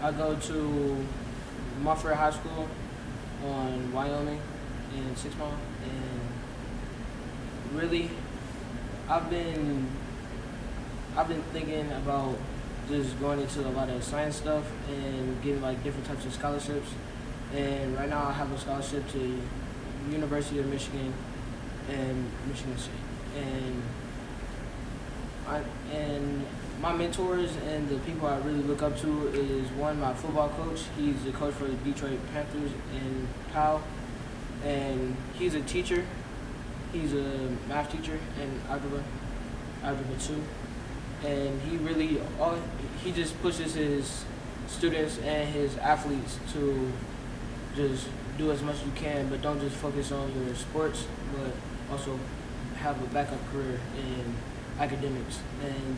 I go to McCray High School on Wyoming in 6 Mile, and really, I've been thinking about just going into a lot of science stuff and getting like different types of scholarships. And right now, I have a scholarship to University of Michigan and Michigan State. And my mentors and the people I really look up to is one, my football coach. He's the coach for the Detroit Panthers in Powell, and he's a teacher. He's a math teacher in algebra 2, and he just pushes his students and his athletes to just do as much as you can, but don't just focus on your sports, but also have a backup career in academics. And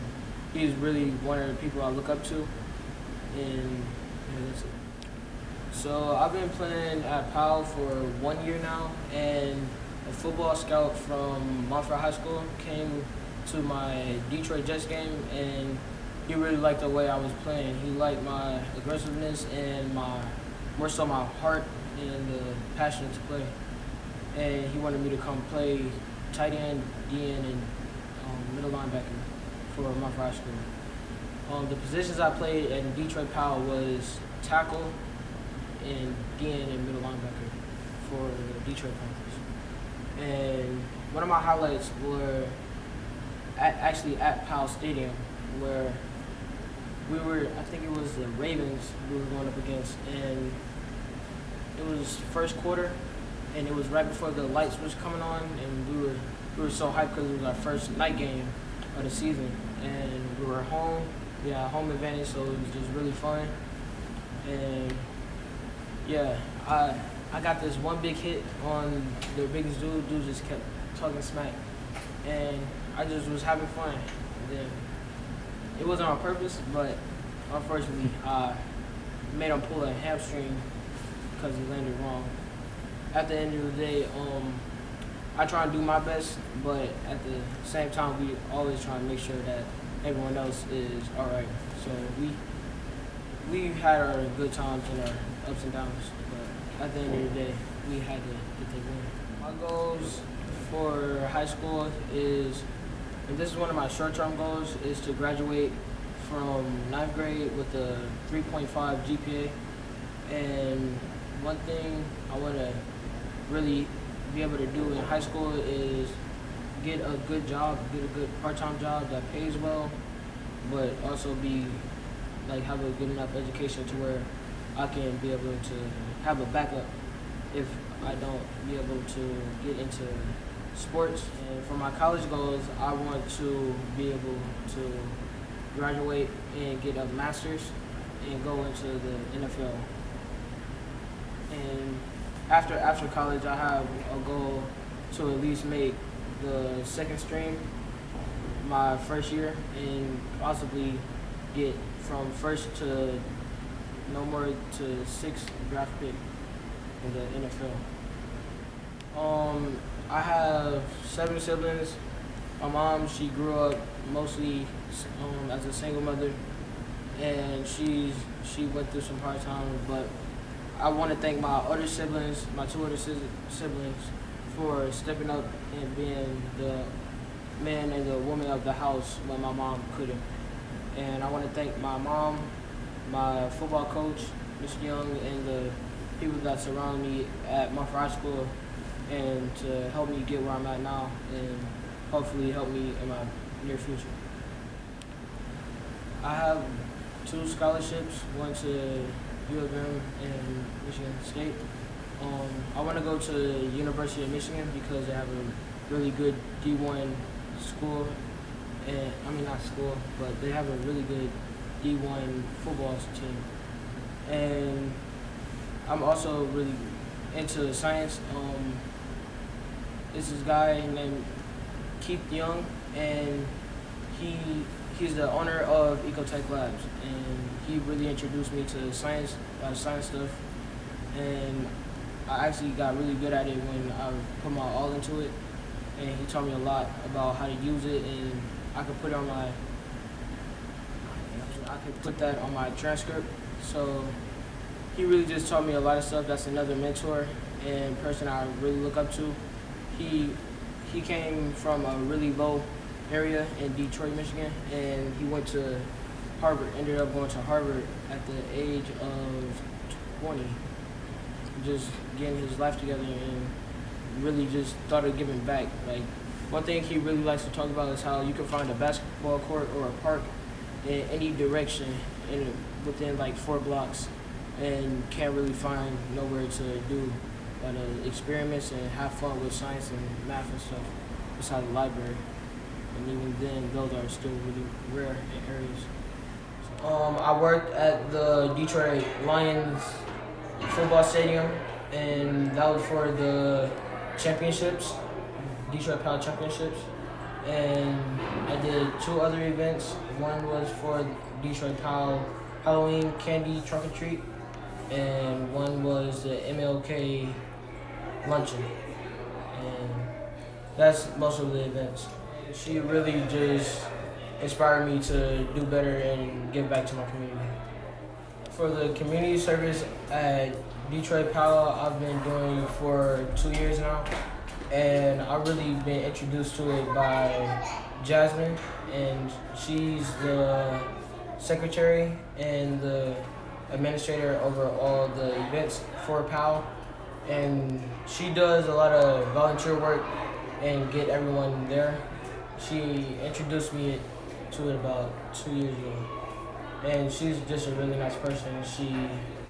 he's really one of the people I look up to, and that's it. So I've been playing at Powell for 1 year now, and a football scout from McCray High School came to my Detroit Jets game, and he really liked the way I was playing. He liked my aggressiveness and more so my heart and the passion to play. And he wanted me to come play tight end, DN, and middle linebacker for McCray High School. The positions I played at Detroit Powell was tackle and DN and middle linebacker for the Detroit Panthers. And one of my highlights were actually at Powell Stadium, where I think it was the Ravens we were going up against, and it was first quarter, and it was right before the lights was coming on, and we were so hyped because it was our first night game of the season, and we were home. Yeah, home advantage, so it was just really fun. And yeah, I got this one big hit on the biggest dude. Dude just kept talking smack, and I just was having fun. And then it wasn't on purpose, but unfortunately, I made him pull a hamstring because he landed wrong. At the end of the day, I try and do my best, but at the same time, we always try and make sure that everyone else is all right. So we had our good times and our ups and downs, but at the end of the day, we had to get the win. My goals for high school is, and this is one of my short-term goals, is to graduate from 9th grade with a 3.5 GPA. And one thing I want to really be able to do in high school is get a good job, get a good part-time job that pays well, but also have a good enough education to where I can be able to have a backup if I don't be able to get into sports. And for my college goals, I want to be able to graduate and get a master's and go into the NFL. And after college, I have a goal to at least make the second string my first year and possibly get from first to no more to 6th draft pick in the NFL. I have 7 siblings. My mom, she grew up mostly as a single mother, and she went through some hard times, but I want to thank my other siblings, my 2 other siblings, for stepping up and being the man and the woman of the house when my mom couldn't. And I want to thank my mom, my football coach, Mr. Young, and the people that surround me at McCray High School, and to help me get where I'm at now and hopefully help me in my near future. I have 2 scholarships, one to U of M and Michigan State. I want to go to the University of Michigan because they have a really good D1 school, and not school, but they have a really good D1 football team. And I'm also really into science. This is a guy named Keith Young, and he's the owner of Ecotech Labs, and he really introduced me to science stuff, and I actually got really good at it when I put my all into it, and he taught me a lot about how to use it, and I could put it on I could put that on my transcript. So he really just taught me a lot of stuff. That's another mentor and person I really look up to. He came from a really low area in Detroit, Michigan, and he went to Harvard. Ended up going to Harvard at the age of 20, just getting his life together and really just started giving back. Like, one thing he really likes to talk about is how you can find a basketball court or a park in any direction within like 4 blocks, and can't really find nowhere to do but experiments and have fun with science and math and stuff beside the library. And even then, those are still really rare in areas. I worked at the Detroit Lions football stadium, and that was for the championships, Detroit Power Championships. And I did 2 other events. One was for Detroit Power Halloween Candy Trunk or Treat, and one was the MLK luncheon. And that's most of the events. She really just inspired me to do better and give back to my community. For the community service at Detroit Power, I've been doing for 2 years now, and I've really been introduced to it by Jasmine, and she's the secretary and the administrator over all the events for POW, and she does a lot of volunteer work and get everyone there. She introduced me to it about 2 years ago, and she's just a really nice person. She